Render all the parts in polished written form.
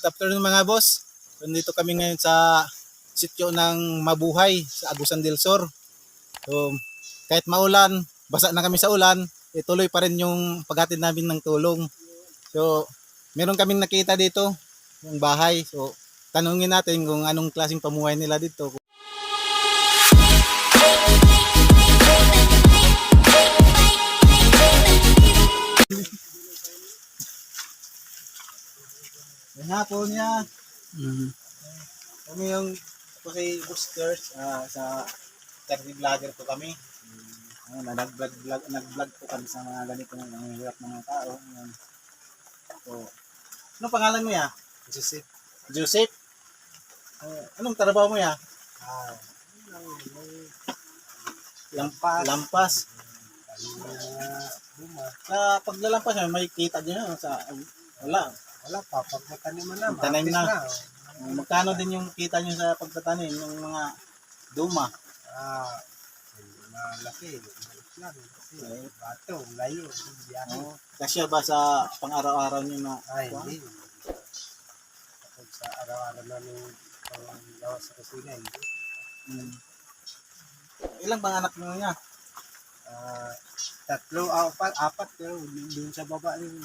Good afternoon mga boss. Nandito kami ngayon sa sityo ng Mabuhay sa Agusan del Sur. So, kahit maulan, basa na kami sa ulan, ituloy pa rin yung paghatid namin ng tulong. So, meron kaming nakita dito, yung bahay. So, tanungin natin kung anong klaseng pamuhay nila dito. May hapon niya. Kami yung kasi boosters sa charity vlogger po kami. Nag-vlog po kami sa mga ganito ng hirap ng mga tao. So, anong pangalan mo ya? Joseph. Joseph? Anong trabaho mo ya? Lampas. Sa paglalampas may kita din sa Wala pa, pagtatanim mo na. Tanim na. Mapis Magkano din yung kita nyo sa pagtatanim ng mga duma? Malaki. Maliit lang. Kasi bato, layo. Biyahe. Kasya ba sa pang-araw-araw nyo na? Ay, hindi. Kapag sa araw-araw namin panggawa sa kusina, hindi. Ilang bang anak nyo niya? Tatlo, apat. Doon sa baba yung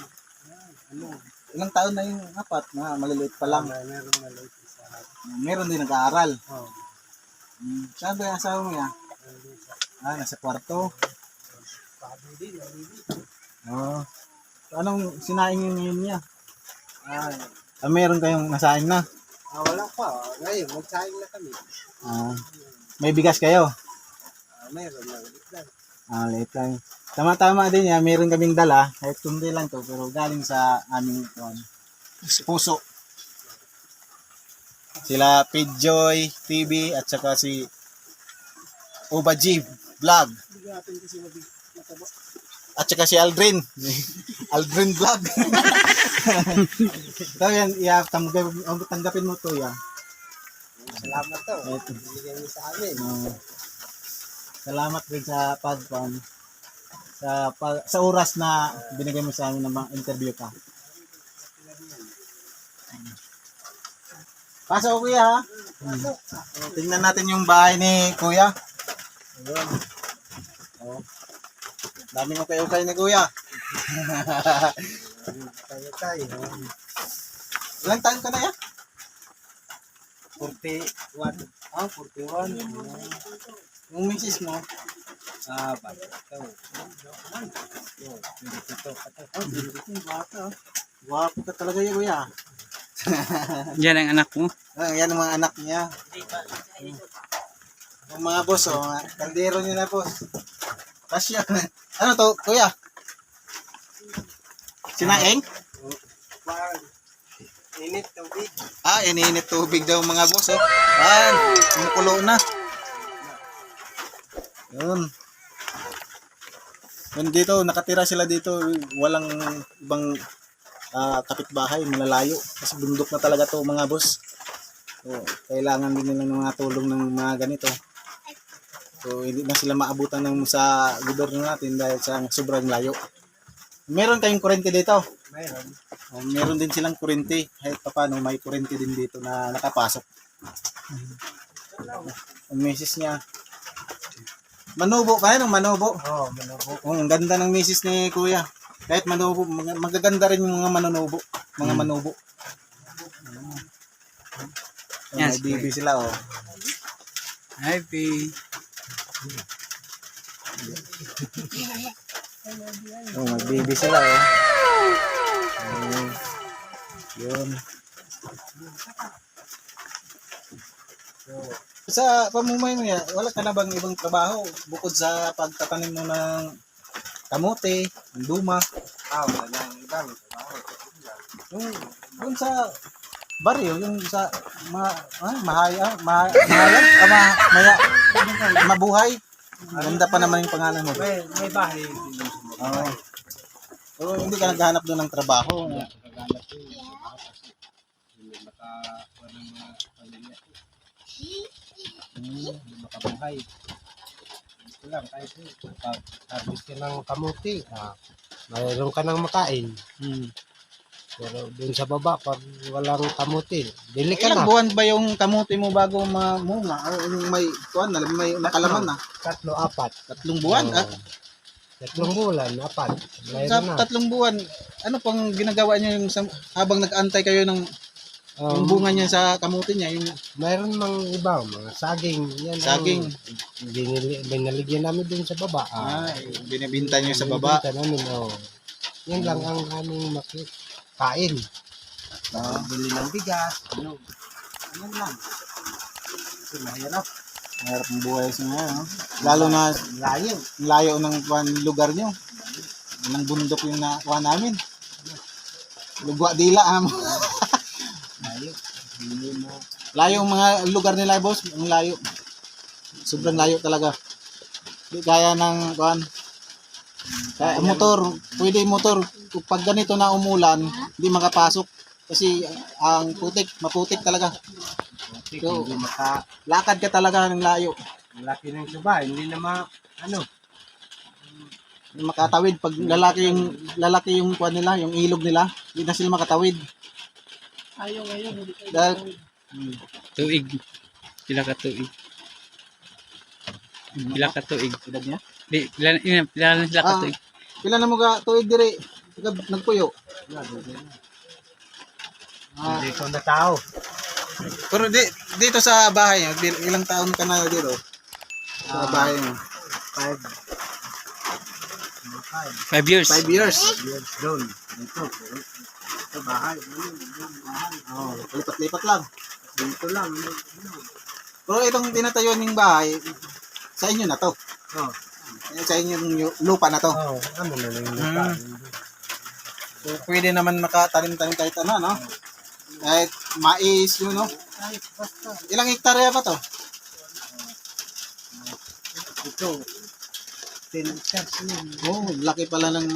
Ilang taon na yung apat? Maliliit pa lang. Meron maliit isa. Meron din nag-aaral. Oh. Saan ba yung asawa mo yan? Nasa kwarto. Pabili. Oo. So, anong sinaing nyo ngayon niya? Meron kayong nasaing na? Wala pa. Ngayon, magsaing na kami. May bigas kayo? Meron maliit lang. Late lang. Tama-tama din yan. Meron kaming dala. Kahit kundi lang to. Pero galing sa aming puso. Sila Pidjoy TV at saka si Obaji Vlog. At saka si Aldrin. Aldrin Vlog. So yan, tanggapin mo to yan. Salamat to. Binigyan niyo sa amin. Salamat din sa sa oras na binigay mo sa amin ng mga interview ka. Pasok kuya ha. Tingnan natin yung bahay ni kuya. Ayun. Dami mo kayo ni kuya. Tayo. Ilang taon ka na ya? 41. 41. Yung misis mo? Bata. Wapo ka talaga yung kuya. Yan ang anak mo. Yan ang mga anak niya. Yung mga boss, kaldero niya na boss. Kasya. Ano to, kuya? Sinaing? Init tubig. Iniinit tubig daw mga boss. Kumukulo na. Yun. Yun dito, nakatira sila dito. Walang ibang kapitbahay, malalayo. Kasi bundok na talaga to mga boss. So, kailangan din nila ng mga tulong ng mga ganito. So, hindi na sila maabutan sa gobyerno natin dahil sa sobrang layo. Meron kayong kurente dito? Mayroon. Meron din silang kurente. Kahit pa paano, may kurente din dito na nakapasok. Ang misis niya. Manubo ka yan, manubo. Manubo. Ang ganda ng misis ni kuya. Kahit manubo, magaganda rin yung mga manunubo. Mga manubo. Yes, May bibi sila Happy. May bibi sila Yun. Sa pamumuhay mo yan, wala ka na bang ibang trabaho bukod sa pagtatanim mo ng kamote, ng duma? Wala na ang ibang trabaho. Yung sa baryo, yung sa mabuhay. Ganda pa naman yung pangalan mo. May bahay. So, hindi ka naghahanap doon ng trabaho. Naghahanap ko. Hindi makakuha ng mga pamilya. Hindi makabuhay. Ito lang, kahit harvest ka ng kamuti. Mayroon ka ng makain. Pero dun sa baba, pag walang kamuti, bili ka Ilang na. buwan ba yung kamuti mo bago mamunga? O yung may, may nakalaman na? 3, 4. 3 buwan? Oo. 3 bulan, 4. Sa Mayroon na. 3 buwan, ano pang ginagawa niyo yung habang nag-antay kayo ng yung Um, bunga niya sa kamuti niya? Yung mayroon mang iba, mga saging. Yan saging. Binaligyan namin dun sa baba. Binibinta niyo sa baba. Binibenta namin, Yan lang ang aming kain. Bili ng bigas, Yan lang. Kasi mahirap. Mahirap ang buhay sa ngayon. No? Lalo na Layo. layo ng lugar niyo. Ilang bundok yung nakuha namin. Lugwa dila. Layo. Hindi mo. Layo ang mga lugar nila, boss. Ang layo. Sobrang layo talaga. Di kaya ng kuan. Kaya motor, pwede motor. Pag ganito na umulan, hindi makapasok. Kasi ang maputik talaga. So, Hindi lakad ka talaga ng layo. laki ng suba. Hindi na Makatawid pag lalaki yung kuan nila, yung ilog nila, hindi na sila makatawid. Dahil Tuig. Pila ka tuig. Pila ka tuig. edad niya. Pila na sila ka tuig. Pila na mo ka tuig dire nagpuyo. Hindi ko na tao. Pero dito sa bahay niyo, ilang taon ka na dito? Sa bahay niyo. 5 years. 5 years. Years doon. Dito. Sa bahay. Oh, lipat-lipat lang. Dito lang. Pero itong tinatayo ng bahay, sa inyo na to. Oh. Sa inyo yung lupa na to. Ano na lang yung lupa. So, pwede naman makatanim-tanim kahit ano, no? Kahit mais, yun, no? Kahit basta. Ilang hektarya pa to? Ito. 10 hectares yun. Oh, laki pala ng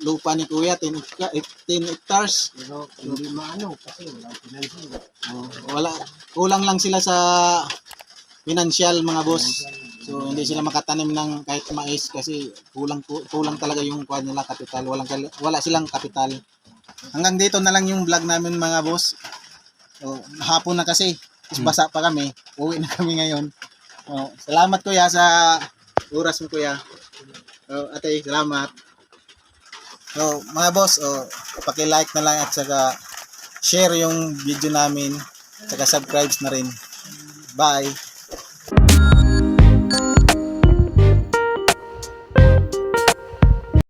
lupa ni Kuya, 10 hectares. Pero hindi maano kasi wala pinansin. Oh, kulang lang sila sa financial, mga boss. So, hindi sila makatanim ng kahit mais kasi kulang talaga yung kuha nila, kapital. Wala silang kapital. Hanggang dito na lang yung vlog namin, mga boss. So, hapon na kasi. Basa pa kami. Uwi na kami ngayon. Oh, salamat Kuya sa oras mo, Kuya. Oh, ate, salamat. So, mga boss, paki-like na lang at saka share yung video namin. Saka subscribe na rin. Bye.